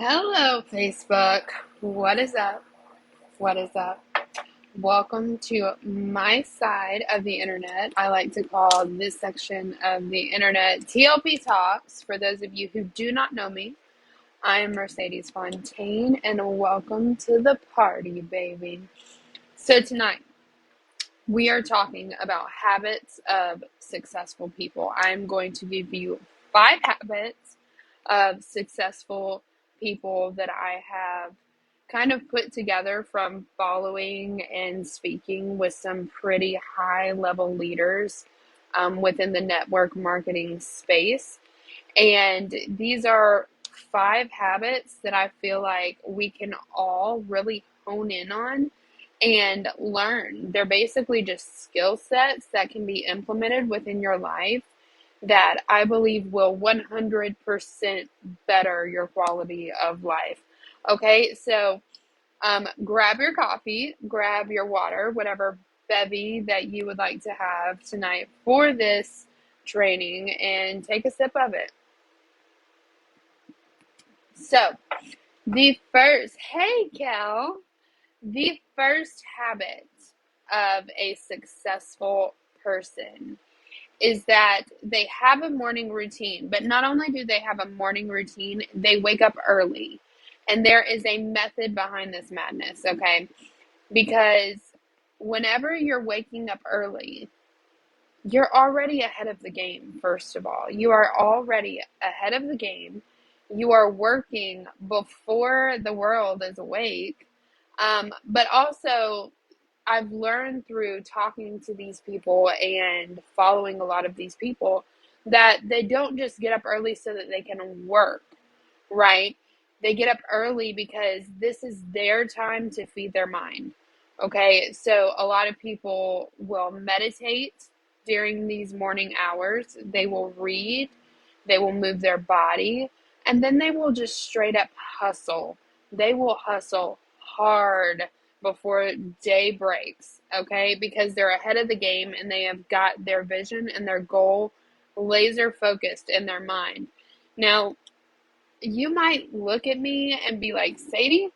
Hello, Facebook. What is up? What is up? Welcome to my side of the internet. I like to call this section of the internet TLP Talks. For those of you who do not know me, I am Mercedes Fontaine, and welcome to the party, baby. So, tonight we are talking about habits of successful people. I'm going to give you 5 habits of successful people that I have kind of put together from following and speaking with some pretty high level leaders within the network marketing space. And these are 5 habits that I feel like we can all really hone in on and learn. They're basically just skill sets that can be implemented within your life that I believe will 100% better your quality of life. Okay, so grab your coffee, grab your water, whatever bevy that you would like to have tonight for this training, and take a sip of it. So, hey Cal, the first habit of a successful person is that they have a morning routine. But not only do they have a morning routine, they wake up early. And there is a method behind this madness, okay? Because whenever you're waking up early, you're already ahead of the game, first of all. You are already ahead of the game. You are working before the world is awake. But also, I've learned through talking to these people and following a lot of these people that they don't just get up early so that they can work, right? They get up early because this is their time to feed their mind. Okay, so a lot of people will meditate during these morning hours. They will read, they will move their body, and then they will just straight up hustle. They will hustle hard before day breaks, okay? Because they're ahead of the game and they have got their vision and their goal laser focused in their mind. Now, you might look at me and be like, Sadie,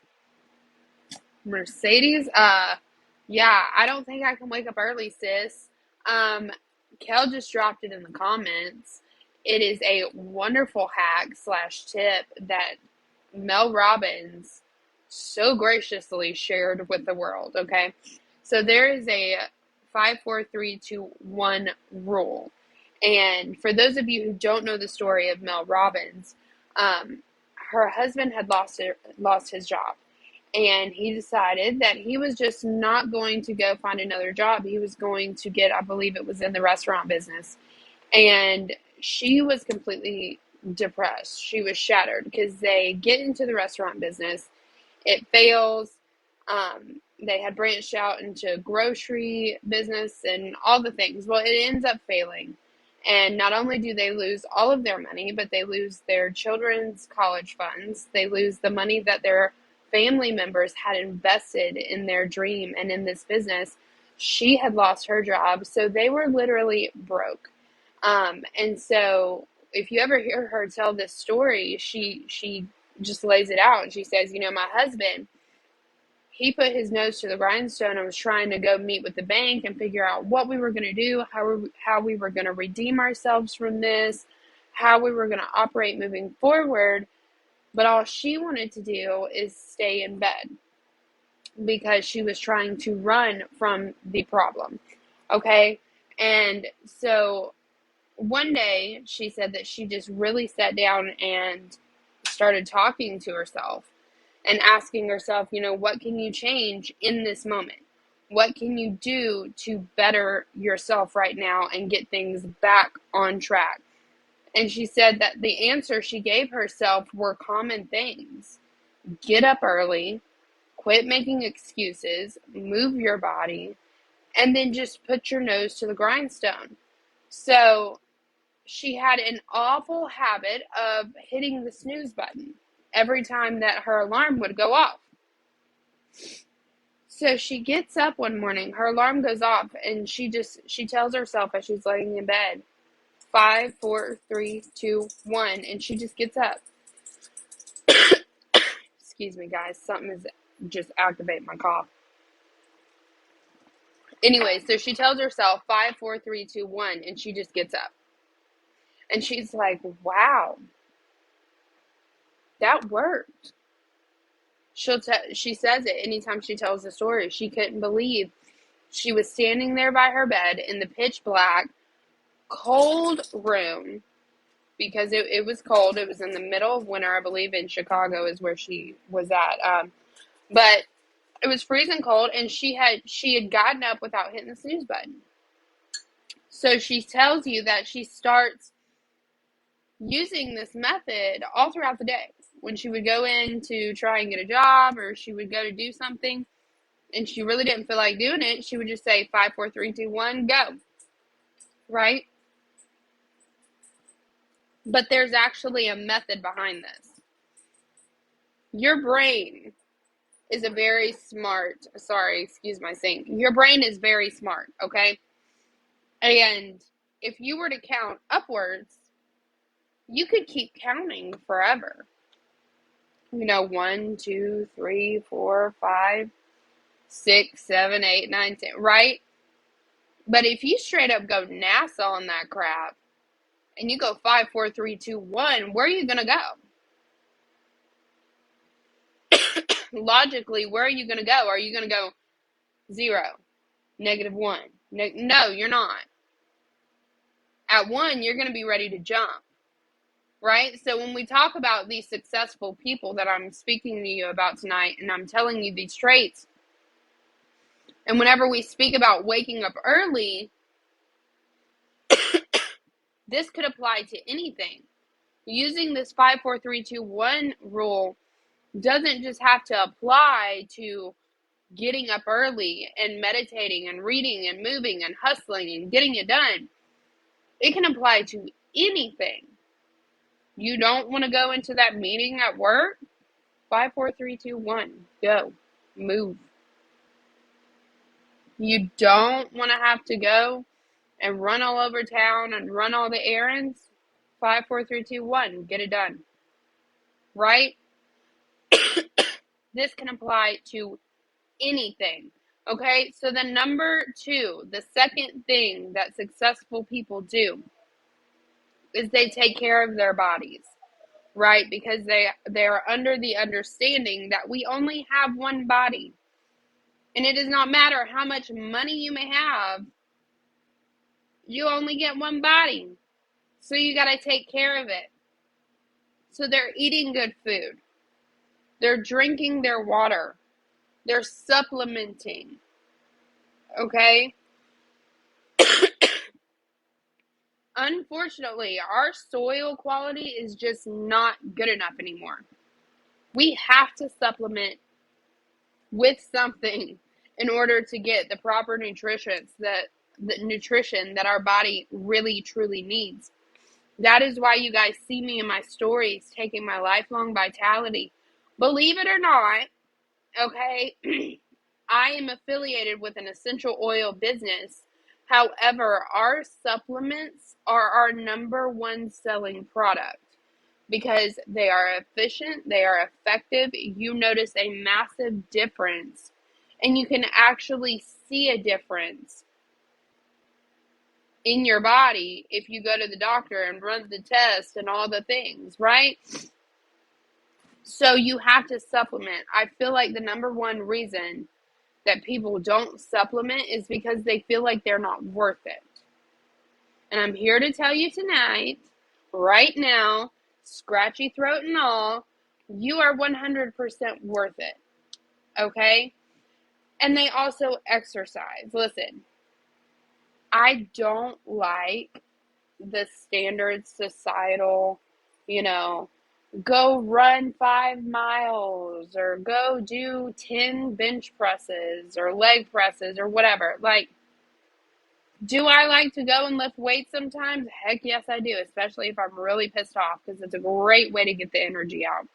Mercedes, yeah, I don't think I can wake up early, sis. Kel just dropped it in the comments. It is a wonderful hack slash tip that Mel Robbins so graciously shared with the world, okay? So there is a 5, 4, 3, 2, 1 rule. And for those of you who don't know the story of Mel Robbins, her husband had lost his job. And he decided that he was just not going to go find another job. He was going to get, I believe it was in the restaurant business. And she was completely depressed. She was shattered because they get into the restaurant business. It fails. They had branched out into grocery business and all the things. Well, it ends up failing. And not only do they lose all of their money, but they lose their children's college funds. They lose the money that their family members had invested in their dream and in this business. She had lost her job, so they were literally broke. And so if you ever hear her tell this story, she just lays it out and she says, my husband, he put his nose to the grindstone and was trying to go meet with the bank and figure out what we were going to do, how we were going to redeem ourselves from this, how we were going to operate moving forward. But all she wanted to do is stay in bed because she was trying to run from the problem. Okay? And so one day she said that she just really sat down and started talking to herself and asking herself, what can you change in this moment? What can you do to better yourself right now and get things back on track? And she said that the answer she gave herself were common things. Get up early, quit making excuses, move your body, and then just put your nose to the grindstone. So she had an awful habit of hitting the snooze button every time that her alarm would go off. So she gets up one morning, her alarm goes off, and she tells herself as she's laying in bed, 5, 4, 3, 2, 1, and she just gets up. Excuse me, guys. Something is just activating my cough. Anyway, so she tells herself 5, 4, 3, 2, 1, and she just gets up. And she's like, wow, that worked. She says it anytime she tells the story. She couldn't believe she was standing there by her bed in the pitch black, cold room, because it was cold. It was in the middle of winter, I believe, in Chicago is where she was at. But it was freezing cold, and she had gotten up without hitting the snooze button. So she tells you that she starts using this method all throughout the day. When she would go in to try and get a job, or she would go to do something, and she really didn't feel like doing it, she would just say 5, 4, 3, 2, 1, go. Right? But there's actually a method behind this. Your brain is a very smart, excuse my saying. Your brain is very smart, okay? And if you were to count upwards, you could keep counting forever. 1, 2, 3, 4, 5, 6, 7, 8, 9, 10, right? But if you straight up go NASA on that crap, and you go 5, 4, 3, 2, 1, where are you going to go? Logically, where are you going to go? Are you going to go 0, -1? No, you're not. At 1, you're going to be ready to jump, right? So when we talk about these successful people that I'm speaking to you about tonight, and I'm telling you these traits, and whenever we speak about waking up early, this could apply to anything. Using this 5, 4, 3, 2, 1 rule doesn't just have to apply to getting up early and meditating and reading and moving and hustling and getting it done. It can apply to anything. You don't want to go into that meeting at work? 5, 4, 3, 2, 1. Go. Move. You don't want to have to go and run all over town and run all the errands? 5, 4, 3, 2, 1. Get it done. Right? This can apply to anything. Okay? So the number 2, the second thing that successful people do is they take care of their bodies. Right? Because they are under the understanding that we only have one body. And it does not matter how much money you may have, you only get one body. So you got to take care of it. So they're eating good food. They're drinking their water. They're supplementing. Okay? Unfortunately, our soil quality is just not good enough anymore. We have to supplement with something in order to get the proper nutrition that our body really truly needs. That is why you guys see me in my stories taking my lifelong vitality. Believe it or not, okay, I am affiliated with an essential oil business. However, our supplements are our number one selling product because they are efficient, they are effective. You notice a massive difference, and you can actually see a difference in your body if you go to the doctor and run the test and all the things, right? So you have to supplement. I feel like the number one reason that people don't supplement is because they feel like they're not worth it. And I'm here to tell you tonight, right now, scratchy throat and all, you are 100% worth it. Okay? And they also exercise. Listen, I don't like the standard societal, go run 5 miles or go do 10 bench presses or leg presses or whatever. Like, do I like to go and lift weights sometimes? Heck yes, I do, especially if I'm really pissed off, because it's a great way to get the energy out.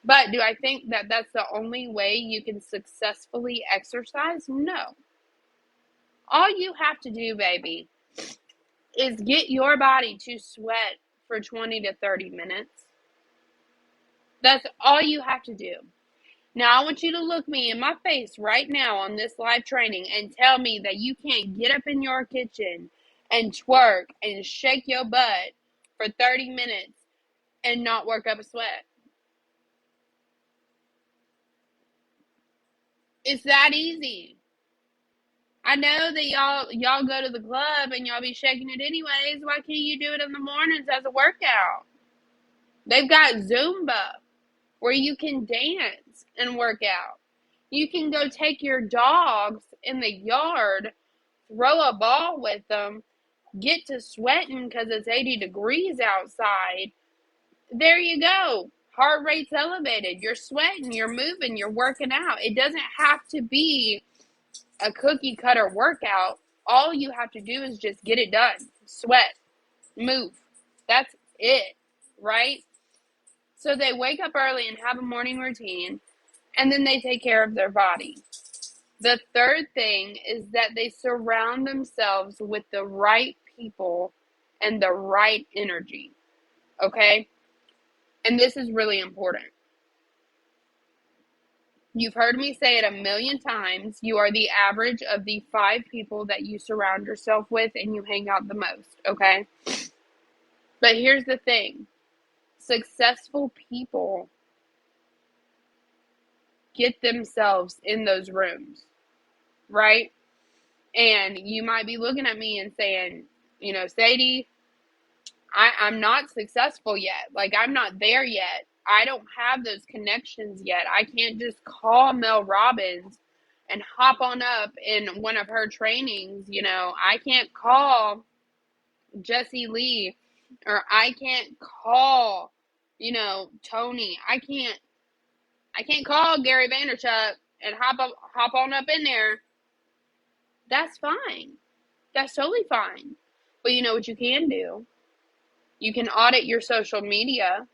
But do I think that that's the only way you can successfully exercise? No. All you have to do, baby, is get your body to sweat for 20 to 30 minutes. That's all you have to do. Now, I want you to look me in my face right now on this live training and tell me that you can't get up in your kitchen and twerk and shake your butt for 30 minutes and not work up a sweat. It's that easy. I know that y'all go to the club and y'all be shaking it anyways. Why can't you do it in the mornings as a workout? They've got Zumba where you can dance and work out. You can go take your dogs in the yard, throw a ball with them, get to sweating because it's 80 degrees outside. There you go. Heart rate's elevated. You're sweating, you're moving, you're working out. It doesn't have to be a cookie cutter workout. All you have to do is just get it done. Sweat, move. That's it, right? So they wake up early and have a morning routine, and then they take care of their body. The third thing is that they surround themselves with the right people and the right energy. Okay? And this is really important. You've heard me say it a million times. You are the average of the 5 people that you surround yourself with and you hang out the most. Okay? But here's the thing. Successful people get themselves in those rooms, right? And you might be looking at me and saying, Sadie, I'm not successful yet. Like, I'm not there yet. I don't have those connections yet. I can't just call Mel Robbins and hop on up in one of her trainings. I can't call Jesse Lee, or I can't call, Tony. I can't call Gary Vaynerchuk and hop on up in there. That's fine. That's totally fine. But you know what you can do? You can audit your social media.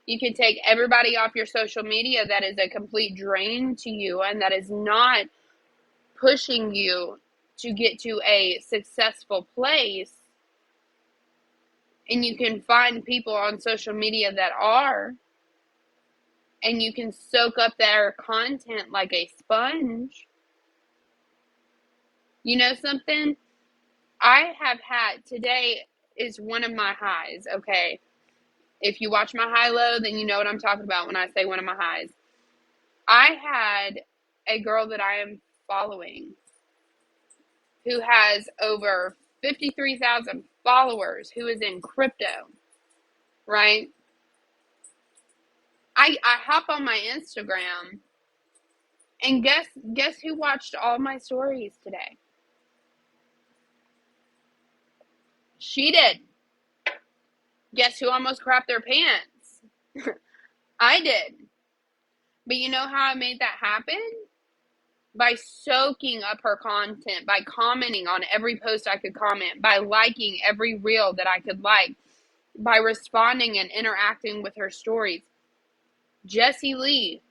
You can take everybody off your social media that is a complete drain to you and that is not pushing you to get to a successful place. And you can find people on social media that are. And you can soak up their content like a sponge. You know something? I have had, today is one of my highs, okay? If you watch my high-low, then you know what I'm talking about when I say one of my highs. I had a girl that I am following who has over 53,000 followers who is in crypto, right? I hop on my Instagram and guess who watched all my stories today? She did. Guess who almost crapped their pants? I did. But you know how I made that happen? By soaking up her content, by commenting on every post I could comment, by liking every reel that I could like, by responding and interacting with her stories. Jesse Lee,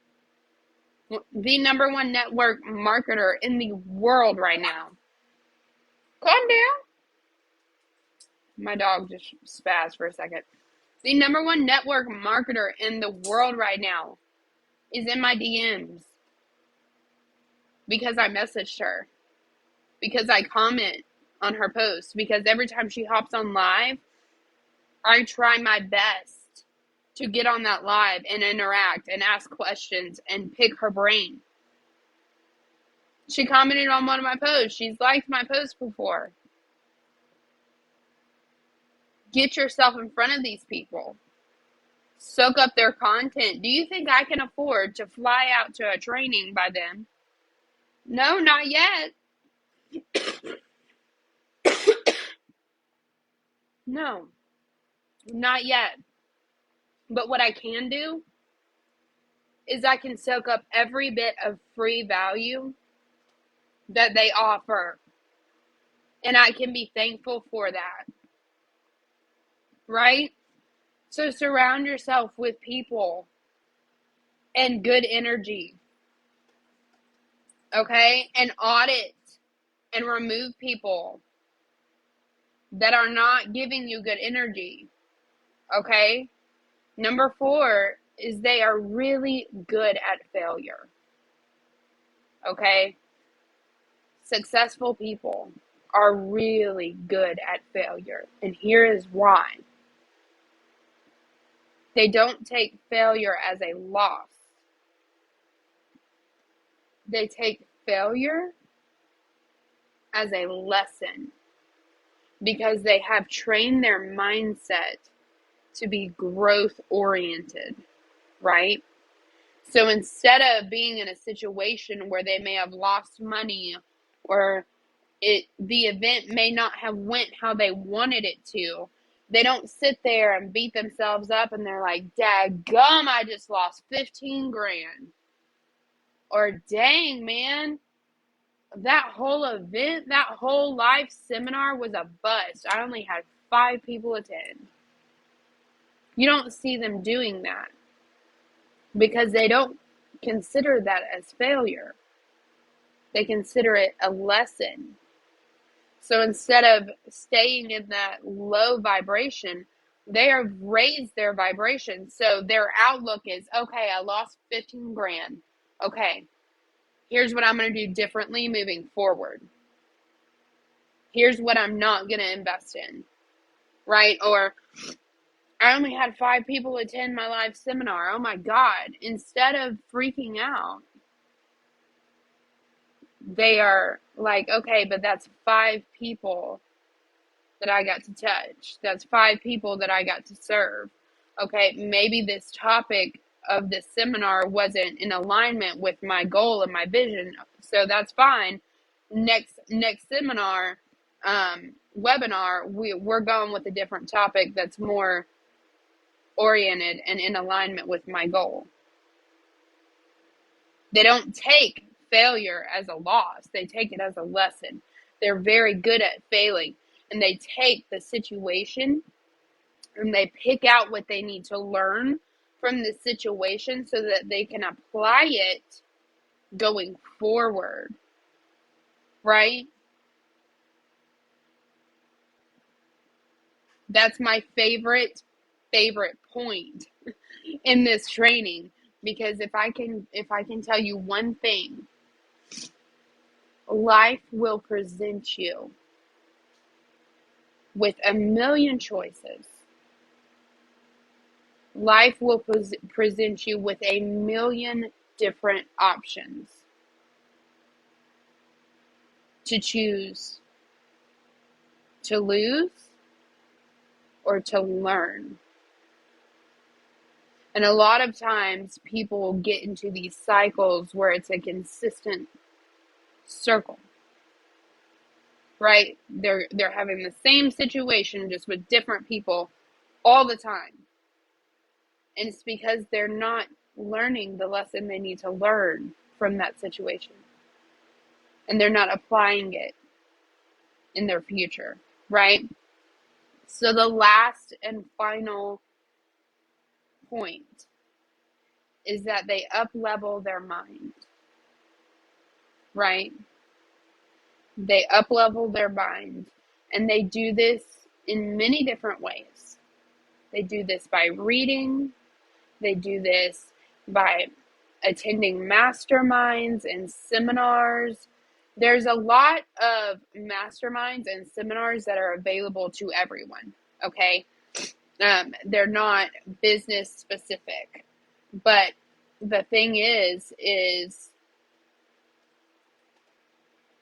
the number 1 network marketer in the world right now. Calm down. My dog just spazzed for a second. The number 1 network marketer in the world right now is in my DMs. Because I messaged her. Because I comment on her posts. Because every time she hops on live, I try my best to get on that live and interact and ask questions and pick her brain. She commented on one of my posts. She's liked my post before. Get yourself in front of these people. Soak up their content. Do you think I can afford to fly out to a training by then? No, not yet. No, not yet. But what I can do is I can soak up every bit of free value that they offer. And I can be thankful for that. Right? So surround yourself with people and good energy. Okay? And audit and remove people that are not giving you good energy. Okay? Number 4 is they are really good at failure. Okay? Successful people are really good at failure. And here is why. They don't take failure as a loss. They take failure as a lesson because they have trained their mindset to be growth oriented, right? So instead of being in a situation where they may have lost money or the event may not have went how they wanted it to, they don't sit there and beat themselves up and they're like, "Daggum, I just lost 15 grand." Or, "Dang, man, that whole event, that whole live seminar was a bust. I only had 5 people attend." You don't see them doing that because they don't consider that as failure. They consider it a lesson. So instead of staying in that low vibration, they have raised their vibration. So their outlook is, okay, I lost 15 grand. Okay, here's what I'm going to do differently moving forward. Here's what I'm not going to invest in, right? Or, I only had 5 people attend my live seminar. Oh my God. Instead of freaking out, they are like, okay, but that's 5 people that I got to touch. That's 5 people that I got to serve. Okay, maybe this topic of this seminar wasn't in alignment with my goal and my vision, so that's fine. Next seminar, webinar, we're going with a different topic that's more oriented and in alignment with my goal. They don't take failure as a loss. They take it as a lesson. They're very good at failing, and they take the situation and they pick out what they need to learn from the situation so that they can apply it going forward, right? That's my favorite point in this training, because if I can tell you one thing, life will present you with a million choices. Life will present you with a million different options to choose to lose or to learn. And a lot of times people get into these cycles where it's a consistent circle, right? They're having the same situation just with different people all the time. And it's because they're not learning the lesson they need to learn from that situation. And they're not applying it in their future, right? So the last and final point is that they up-level their mind, right? They up-level their mind, and they do this in many different ways. They do this by reading. They do this by attending masterminds and seminars. There's a lot of masterminds and seminars that are available to everyone, okay? They're not business specific. But the thing is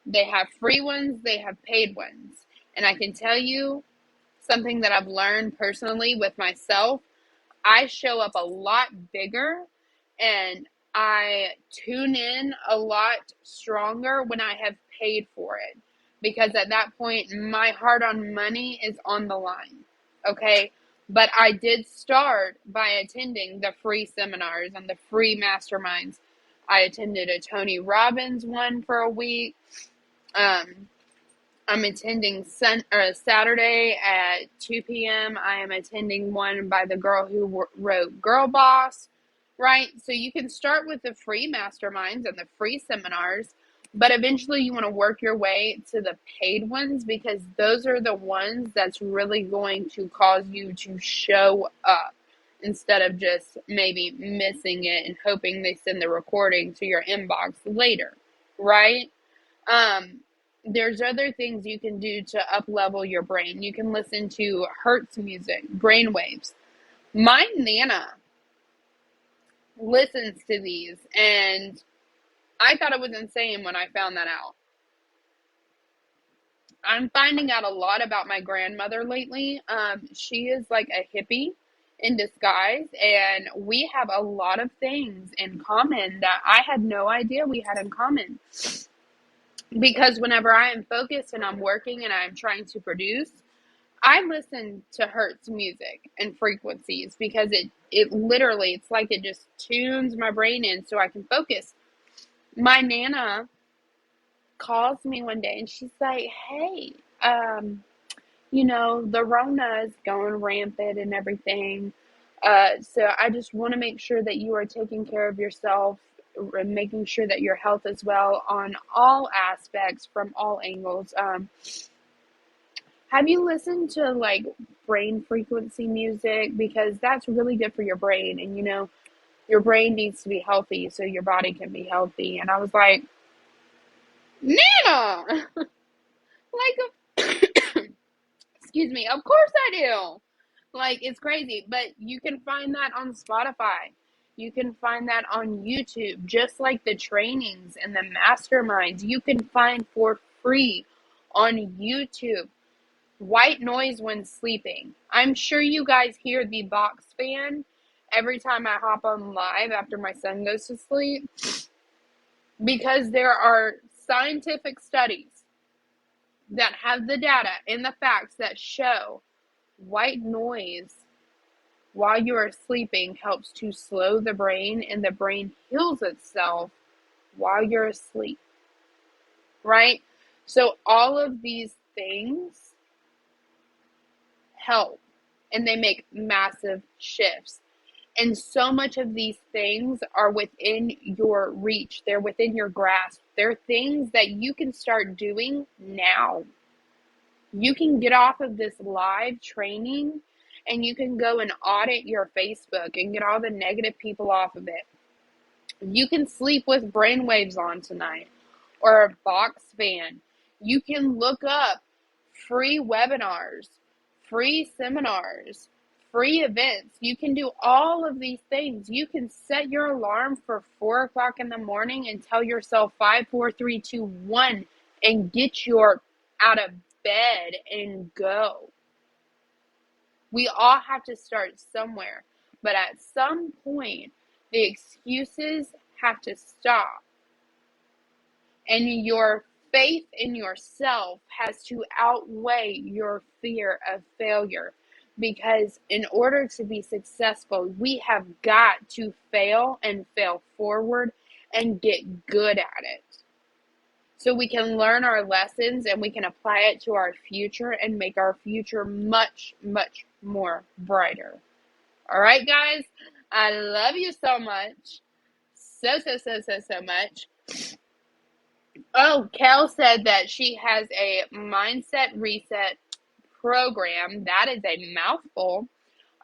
they have free ones, they have paid ones. And I can tell you something that I've learned personally with myself. I show up a lot bigger and I tune in a lot stronger when I have paid for it. Because at that point, my hard-earned money is on the line. Okay? But I did start by attending the free seminars and the free masterminds. I attended a Tony Robbins one for a week. I'm attending Saturday at 2 p.m. I am attending one by the girl who wrote Girl Boss, right? So you can start with the free masterminds and the free seminars, but eventually you want to work your way to the paid ones, because those are the ones that's really going to cause you to show up instead of just maybe missing it and hoping they send the recording to your inbox later, right? Um, there's other things you can do to up level your brain. You can listen to Hertz music, brain waves. My Nana listens to these, and I thought it was insane when I found that out. I'm finding out a lot about my grandmother lately. She is like a hippie in disguise, and we have a lot of things in common that I had no idea we had in common. Because whenever I am focused and I'm working and I'm trying to produce, I listen to Hertz music and frequencies because it literally, it's like it just tunes my brain in so I can focus. My Nana calls me one day and she's like, hey, the Rona is going rampant and everything. So I just want to make sure that you are taking care of yourself and making sure that your health is well on all aspects from all angles. Have you listened to like brain frequency music? Because that's really good for your brain. And your brain needs to be healthy so your body can be healthy. And I was like, Nana, like, excuse me, of course I do. Like, it's crazy, but you can find that on Spotify. You can find that on YouTube, just like the trainings and the masterminds. You can find for free on YouTube. White noise when sleeping. I'm sure you guys hear the box fan every time I hop on live after my son goes to sleep, because there are scientific studies that have the data and the facts that show white noise while you are sleeping helps to slow the brain, and the brain heals itself while you're asleep, right? So all of these things help, and they make massive shifts. And so much of these things are within your reach. They're within your grasp. They're things that you can start doing now. You can get off of this live training and you can go and audit your Facebook and get all the negative people off of it. You can sleep with brainwaves on tonight or a box fan. You can look up free webinars, free seminars, free events. You can do all of these things. You can set your alarm for 4 o'clock in the morning and tell yourself 5, 4, 3, 2, 1 and get your out of bed and go. We all have to start somewhere, but at some point, the excuses have to stop. And your faith in yourself has to outweigh your fear of failure. Because in order to be successful, we have got to fail and fail forward and get good at it. So we can learn our lessons and we can apply it to our future and make our future much, much more brighter. All right, guys, I love you so much. So much. Oh, Kel said that she has a mindset reset program. That is a mouthful.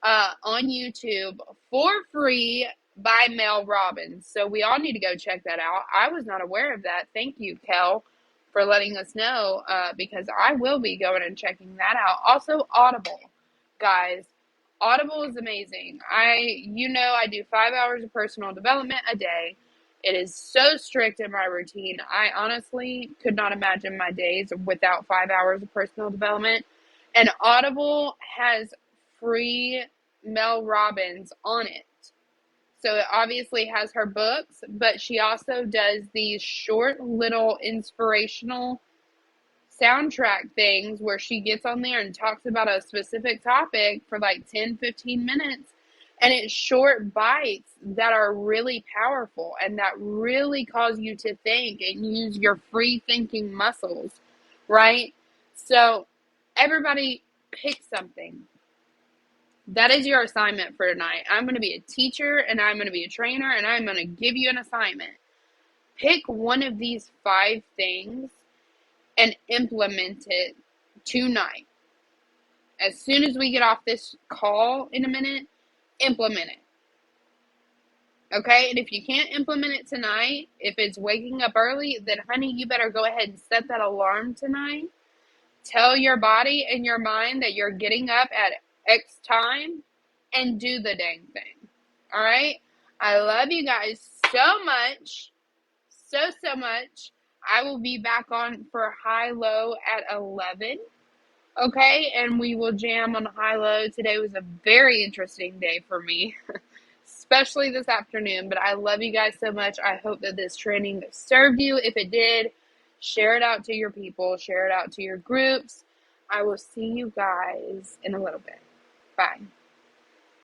On YouTube for free by Mel Robbins. So we all need to go check that out. I was not aware of that. Thank you, Kel, for letting us know, because I will be going and checking that out. Also, Audible, guys. Audible is amazing. I do 5 hours of personal development a day. It is so strict in my routine. I honestly could not imagine my days without 5 hours of personal development. And Audible has free Mel Robbins on it. So it obviously has her books, but she also does these short little inspirational soundtrack things where she gets on there and talks about a specific topic for like 10, 15 minutes. And it's short bites that are really powerful and that really cause you to think and use your free thinking muscles, right? So everybody pick something. That is your assignment for tonight. I'm going to be a teacher and I'm going to be a trainer and I'm going to give you an assignment. Pick one of these 5 things and implement it tonight. As soon as we get off this call in a minute, implement it. Okay, and if you can't implement it tonight, if it's waking up early, then honey, you better go ahead and set that alarm tonight. Tell your body and your mind that you're getting up at X time and do the dang thing. All right? I love you guys so much. So much. I will be back on for high low at 11. Okay, and we will jam on high low. Today was a very interesting day for me, especially this afternoon. But I love you guys so much. I hope that this training served you. If it did, share it out to your people, share it out to your groups. I will see you guys in a little bit. Bye.